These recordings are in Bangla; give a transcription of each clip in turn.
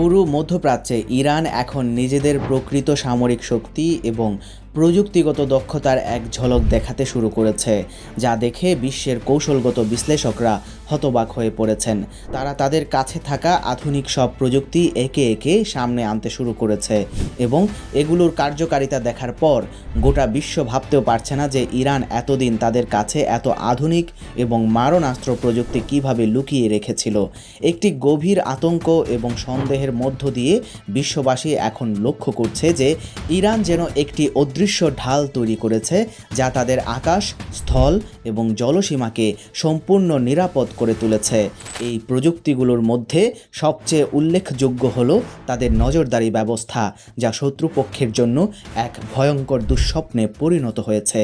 পুরো মধ্যপ্রাচ্যে ইরান এখন নিজেদের প্রকৃত সামরিক শক্তি এবং প্রযুক্তিগত দক্ষতার এক ঝলক দেখাতে শুরু করেছে, যা দেখে বিশ্বের কৌশলগত বিশ্লেষকরা হতবাক হয়ে পড়েছেন। তারা তাদের কাছে থাকা আধুনিক সব প্রযুক্তি একে একে সামনে আনতে শুরু করেছে এবং এগুলোর কার্যকারিতা দেখার পর গোটা বিশ্ব ভাবতেও পারছে না যে ইরান এতদিন তাদের কাছে এত আধুনিক এবং মারণাস্ত্র প্রযুক্তি কিভাবে লুকিয়ে রেখেছিল। একটি গভীর আতঙ্ক এবং সন্দেহের মধ্য দিয়ে বিশ্ববাসী এখন লক্ষ্য করছে যে ইরান যেন একটি অদৃশ্য ঢাল তৈরি করেছে, যা তাদের আকাশ, স্থল এবং জলসীমাকে সম্পূর্ণ নিরাপদ করে তুলেছে। এই প্রযুক্তিগুলোর মধ্যে সবচেয়ে উল্লেখযোগ্য হলো তাদের নজরদারি ব্যবস্থা, যা শত্রুপক্ষের জন্য এক ভয়ঙ্কর দুঃস্বপ্নে পরিণত হয়েছে।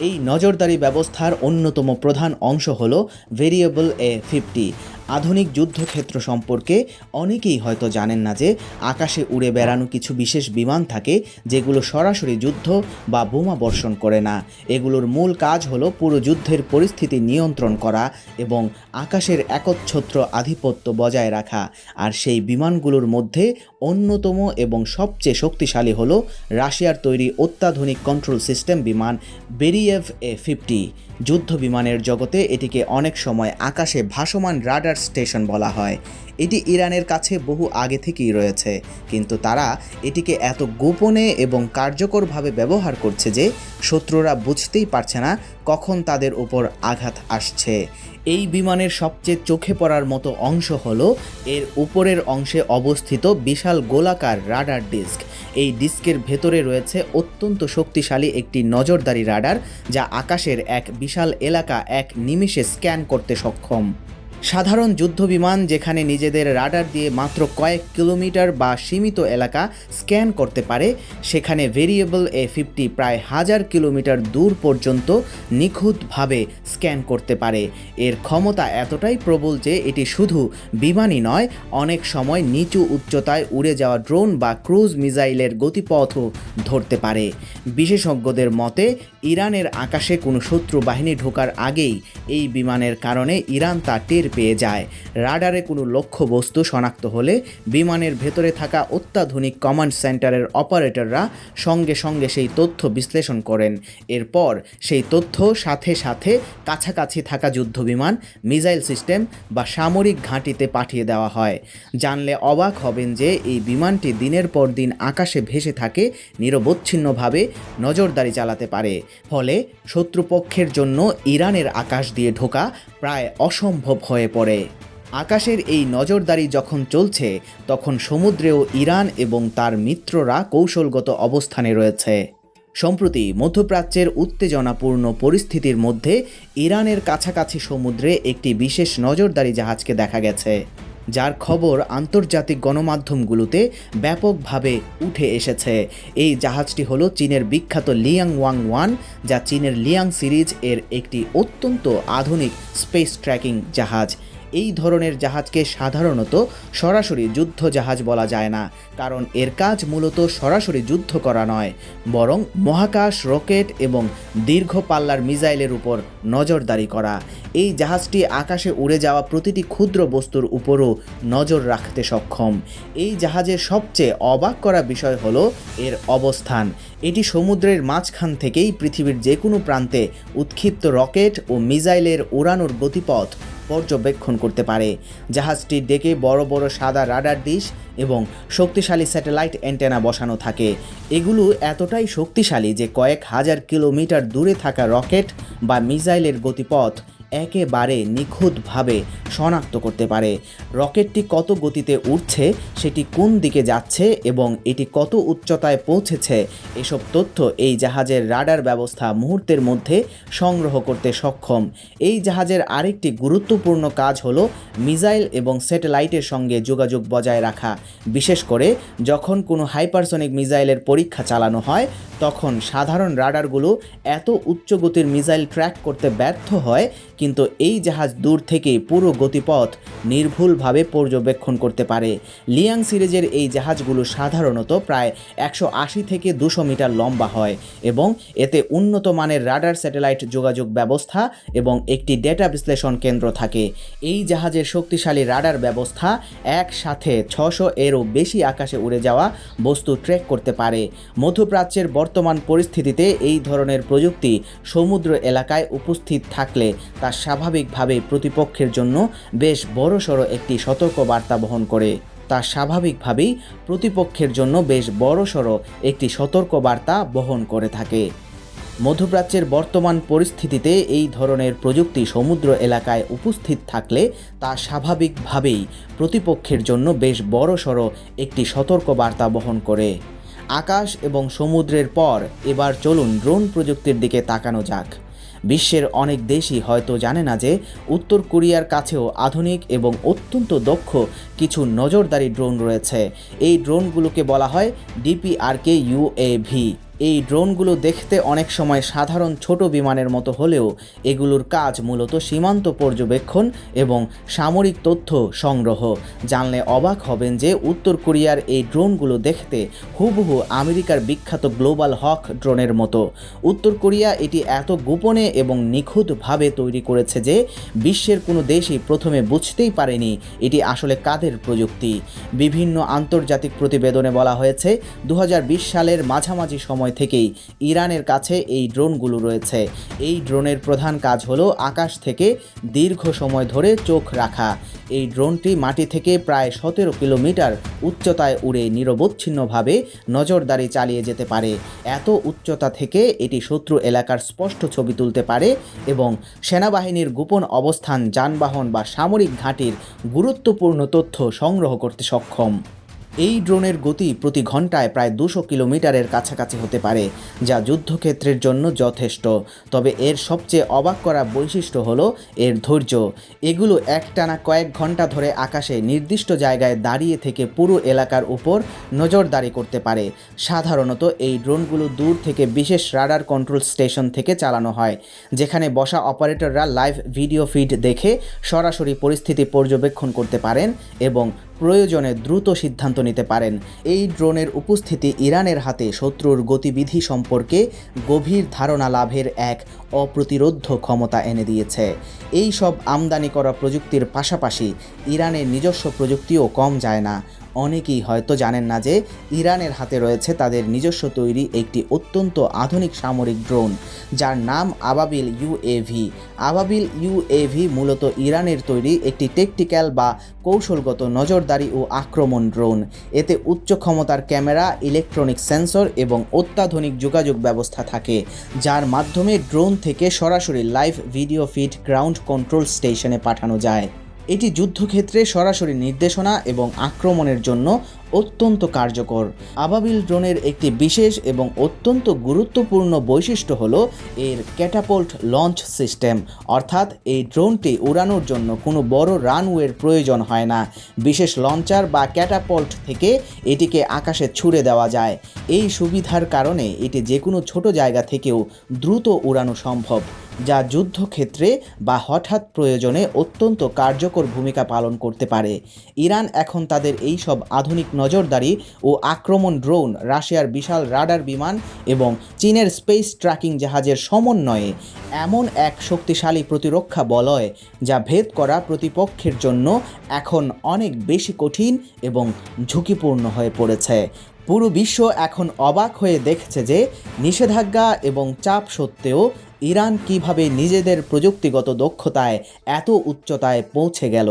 এই নজরদারি ব্যবস্থার অন্যতম প্রধান অংশ হলো ভেরিয়েবল A50। আধুনিক যুদ্ধক্ষেত্র সম্পর্কে অনেকেই হয়তো জানেন না যে আকাশে উড়ে বেড়ানো কিছু বিশেষ বিমান থাকে যেগুলো সরাসরি যুদ্ধ বা বোমা বর্ষণ করে না। এগুলোর মূল কাজ হলো পুরো যুদ্ধের পরিস্থিতি নিয়ন্ত্রণ করা এবং আকাশের একচ্ছত্র আধিপত্য বজায় রাখা। আর সেই বিমানগুলোর মধ্যে অন্যতম এবং সবচেয়ে শক্তিশালী হলো রাশিয়ার তৈরি অত্যাধুনিক কন্ট্রোল সিস্টেম বিমান বেরিয়েভ A50। যুদ্ধ বিমানের জগতে এটিকে অনেক সময় আকাশে ভাসমান রাডার স্টেশন বলা হয়। এটি ইরানের কাছে বহু আগে থেকেই রয়েছে, কিন্তু তারা এটিকে এত গোপনে এবং কার্যকরভাবে ব্যবহার করছে যে শত্রুরা বুঝতেই পারছে না কখন তাদের উপর আঘাত আসছে। এই বিমানের সবচেয়ে চোখে পড়ার মতো অংশ হলো এর উপরের অংশে অবস্থিত বিশাল গোলাকার রাডার ডিস্ক। এই ডিস্কের ভেতরে রয়েছে অত্যন্ত শক্তিশালী একটি নজরদারি রাডার, যা আকাশের এক বিশাল এলাকা এক নিমেষে স্ক্যান করতে সক্ষম। সাধারণ যুদ্ধবিমান যেখানে নিজেদের রাডার দিয়ে মাত্র কয়েক কিলোমিটার বা সীমিত এলাকা স্ক্যান করতে পারে, সেখানে ভেরিয়েবল A50 প্রায় 1000 কিলোমিটার দূর পর্যন্ত নিখুঁতভাবে স্ক্যান করতে পারে। এর ক্ষমতা এতটাই প্রবল যে এটি শুধু বিমানই নয়, অনেক সময় নিচু উচ্চতায় উড়ে যাওয়া ড্রোন বা ক্রুজ মিসাইলের গতিপথও ধরতে পারে। বিশেষজ্ঞদের মতে ইরানের আকাশে কোনো শত্রু বাহিনী ঢোকার আগেই এই বিমানের কারণে ইরান তা টের পেয়ে যায়। রাডারে কোনো লক্ষ্যবস্তু শনাক্ত হলে বিমানের ভেতরে থাকা অত্যাধুনিক কমান্ড সেন্টারের অপারেটররা সঙ্গে সঙ্গে সেই তথ্য বিশ্লেষণ করেন। এরপর সেই তথ্য সাথে সাথে কাছাকাছি থাকা যুদ্ধবিমান, মিসাইল সিস্টেম বা সামরিক ঘাঁটিতে পাঠিয়ে দেওয়া হয়। জানলে অবাক হবেন যে এই বিমানটি দিনের পর দিন আকাশে ভেসে থাকে, নিরবচ্ছিন্নভাবে নজরদারি চালাতে পারে। ফলে শত্রুপক্ষের জন্য ইরানের আকাশ দিয়ে ঢোকা প্রায় অসম্ভব হয়ে পড়ে। আকাশের এই নজরদারি যখন চলছে, তখন সমুদ্রেও ইরান এবং তার মিত্ররা কৌশলগত অবস্থানে রয়েছে। সম্প্রতি মধ্যপ্রাচ্যের উত্তেজনাপূর্ণ পরিস্থিতির মধ্যে ইরানের কাছাকাছি সমুদ্রে একটি বিশেষ নজরদারি জাহাজকে দেখা গেছে, যার খবর আন্তর্জাতিক গণমাধ্যমগুলোতে ব্যাপকভাবে উঠে এসেছে। এই জাহাজটি হলো চীনের বিখ্যাত লিয়াং-ওয়াং-1, যা চীনের লিয়াং সিরিজ এর একটি অত্যন্ত আধুনিক স্পেস ট্র্যাকিং জাহাজ। এই ধরনের জাহাজকে সাধারণত সরাসরি যুদ্ধ জাহাজ বলা যায় না, কারণ এর কাজ মূলত সরাসরি যুদ্ধ করা নয়, বরং মহাকাশ, রকেট এবং দীর্ঘ পাল্লার মিসাইলের উপর নজরদারি করা। এই জাহাজটি আকাশে উড়ে যাওয়া প্রতিটি ক্ষুদ্র বস্তুর উপরও নজর রাখতে সক্ষম। এই জাহাজের সবচেয়ে অবাক করা বিষয় হলো এর অবস্থান। এটি সমুদ্রের মাঝখান থেকেই পৃথিবীর যে কোনো প্রান্তে উৎক্ষিপ্ত রকেট ও মিসাইলের উড়ানোর গতিপথ পর্যবেক্ষণ করতে পারে। জাহাজটির ডেকে বড় বড় সাদা রাডার ডিশ এবং শক্তিশালী স্যাটেলাইট অ্যান্টেনা বসানো থাকে। এগুলো এতটাই শক্তিশালী যে কয়েক হাজার কিলোমিটার দূরে থাকা রকেট বা মিসাইলের গতিপথ একেবারে নিখুঁতভাবে শনাক্ত করতে পারে। রকেটটি কত গতিতে উঠছে, সেটি কোন দিকে যাচ্ছে এবং এটি কত উচ্চতায় পৌঁছেছে, এসব তথ্য এই জাহাজের রাডার ব্যবস্থা মুহূর্তের মধ্যে সংগ্রহ করতে সক্ষম। এই জাহাজের আরেকটি গুরুত্বপূর্ণ কাজ হলো মিসাইল এবং স্যাটেলাইটের সঙ্গে যোগাযোগ বজায় রাখা। বিশেষ করে যখন কোনো হাইপারসনিক মিসাইলের পরীক্ষা চালানো হয়, তখন সাধারণ রাডারগুলো এত উচ্চ গতির মিসাইল ট্র্যাক করতে ব্যর্থ হয়, কিন্তু এই জাহাজ দূর থেকে পুরো গতিপথ নির্ভুলভাবে পর্যবেক্ষণ করতে পারে। লিয়াং সিরিজের এই জাহাজগুলো সাধারণত প্রায় 180 থেকে 200 মিটার লম্বা হয় এবং এতে উন্নত মানের রাডার স্যাটেলাইট যোগাযোগ ব্যবস্থা এবং একটি ডেটা বিশ্লেষণ কেন্দ্র থাকে। এই জাহাজের শক্তিশালী রাডার ব্যবস্থা একসাথে 600 এরও বেশি আকাশে উড়ে যাওয়া বস্তু ট্র্যাক করতে পারে। মধ্যপ্রাচ্যের বর্তমান পরিস্থিতিতে এই ধরনের প্রযুক্তি সমুদ্র এলাকায় উপস্থিত থাকলে তা স্বাভাবিকভাবেই প্রতিপক্ষের জন্য বেশ বড়সড় একটি সতর্কবার্তা বহন করে। থাকে। মধ্যপ্রাচ্যের বর্তমান পরিস্থিতিতে এই ধরনের প্রযুক্তি সমুদ্র এলাকায় উপস্থিত থাকলে তা স্বাভাবিকভাবেই প্রতিপক্ষের জন্য বেশ বড়সড় একটি সতর্কবার্তা বহন করে। আকাশ এবং সমুদ্রের পর এবার চলুন ড্রোন প্রযুক্তির দিকে তাকানো যাক। বিশ্বের অনেক দেশই হয়তো জানে না যে উত্তর কোরিয়ার কাছেও আধুনিক এবং অত্যন্ত দক্ষ কিছু নজরদারি ড্রোন রয়েছে। এই ড্রোনগুলোকে বলা হয় ডিপিআরকে ইউএভি। এই ড্রোনগুলো দেখতে অনেক সময় সাধারণ ছোট বিমানের মতো হলেও এগুলোর কাজ মূলত সীমান্ত পর্যবেক্ষণ এবং সামরিক তথ্য সংগ্রহ। জানলে অবাক হবেন যে উত্তর কোরিয়ার এই ড্রোনগুলো দেখতে হুবহু আমেরিকার বিখ্যাত গ্লোবাল হক ড্রোনের মতো। উত্তর কোরিয়া এটি এত গোপনে এবং নিখুঁতভাবে তৈরি করেছে যে বিশ্বের কোনো দেশই প্রথমে বুঝতেই পারেনি এটি আসলে কাদের প্রযুক্তি। বিভিন্ন আন্তর্জাতিক প্রতিবেদনে বলা হয়েছে 2020 সালের মাঝামাঝি সময় থেকেই ইরানের কাছে এই ড্রোনগুলো রয়েছে। এই ড্রোনের প্রধান কাজ হলো আকাশ থেকে দীর্ঘ সময় ধরে চোখ রাখা। এই ড্রোনটি মাটি থেকে প্রায় 17 কিলোমিটার উচ্চতায় উড়ে নিরবচ্ছিন্নভাবে নজরদারি চালিয়ে যেতে পারে। এত উচ্চতা থেকে এটি শত্রু এলাকার স্পষ্ট ছবি তুলতে পারে এবং সেনাবাহিনীর গোপন অবস্থান, যানবাহন বা সামরিক ঘাঁটির গুরুত্বপূর্ণ তথ্য সংগ্রহ করতে সক্ষম। এই ড্রোনের গতি প্রতি ঘন্টায় প্রায় 200 কিলোমিটারের কাছাকাছি হতে পারে, যা যুদ্ধক্ষেত্রের জন্য যথেষ্ট। তবে এর সবচেয়ে অবাক করা বৈশিষ্ট্য হলো এর ধৈর্য। এগুলো একটানা কয়েক ঘন্টা ধরে আকাশে নির্দিষ্ট জায়গায় দাঁড়িয়ে থেকে পুরো এলাকার উপর নজরদারি করতে পারে। সাধারণত এই ড্রোনগুলো দূর থেকে বিশেষ রাডার কন্ট্রোল স্টেশন থেকে চালানো হয়, যেখানে বসা অপারেটররা লাইভ ভিডিও ফিড দেখে সরাসরি পরিস্থিতি পর্যবেক্ষণ করতে পারেন এবং প্রয়োজনে দ্রুত সিদ্ধান্ত নিতে পারেন। এই ড্রোনের উপস্থিতি ইরানের হাতে শত্রুর গতিবিধি সম্পর্কে গভীর ধারণা লাভের এক অপ্রতিরোধ্য ক্ষমতা এনে দিয়েছে। এই সব আমদানি করা প্রযুক্তির পাশাপাশি ইরানের নিজস্ব প্রযুক্তিও কম যায় না। অনেকেই হয়তো জানেন না যে ইরানের হাতে রয়েছে তাদের নিজস্ব তৈরি একটি অত্যন্ত আধুনিক সামরিক ড্রোন, যার নাম আবাবিল ইউএভি। আবাবিল ইউএভি মূলত ইরানের তৈরি একটি টেকটিক্যাল বা কৌশলগত নজরদারি ও আক্রমণ ড্রোন। এতে উচ্চ ক্ষমতার ক্যামেরা, ইলেকট্রনিক সেন্সর এবং অত্যাধুনিক যোগাযোগ ব্যবস্থা থাকে, যার মাধ্যমে ড্রোন থেকে সরাসরি live video feed ground control স্টেশনে পাঠানো যায়। এটি যুদ্ধক্ষেত্রে সরাসরি নির্দেশনা এবং আক্রমণের জন্য অত্যন্ত কার্যকর। আবাবিল ড্রোনের একটি বিশেষ এবং অত্যন্ত গুরুত্বপূর্ণ বৈশিষ্ট্য হলো এর ক্যাটাপল্ট লঞ্চ সিস্টেম, অর্থাৎ এই ড্রোনটি উড়ানোর জন্য কোনো বড় রানওয়ের প্রয়োজন হয় না। বিশেষ লঞ্চার বা ক্যাটাপল্ট থেকে এটিকে আকাশে ছুড়ে দেওয়া যায়। এই সুবিধার কারণে এটি যে কোনো ছোট জায়গা থেকেও দ্রুত উড়ানো সম্ভব, যা যুদ্ধক্ষেত্রে বা হঠাৎ প্রয়োজনে অত্যন্ত কার্যকর ভূমিকা পালন করতে পারে। ইরান এখন তাদের এই সব আধুনিক নজরদারি ও আক্রমণ ড্রোন রাশিয়ার বিশাল রাডার বিমান এবং চীনের স্পেস ট্র্যাকিং জাহাজের সমন্বয়ে এমন এক শক্তিশালী প্রতিরক্ষা বলয় যা ভেদ করা প্রতিপক্ষের জন্য এখন অনেক বেশি কঠিন এবং ঝুঁকিপূর্ণ হয়ে পড়েছে। পুরো বিশ্ব এখন অবাক হয়ে দেখছে যে নিষেধাজ্ঞা এবং চাপ সত্ত্বেও ইরান কিভাবে নিজেদের প্রযুক্তিগত দক্ষতায় এত উচ্চতায় পৌঁছে গেল।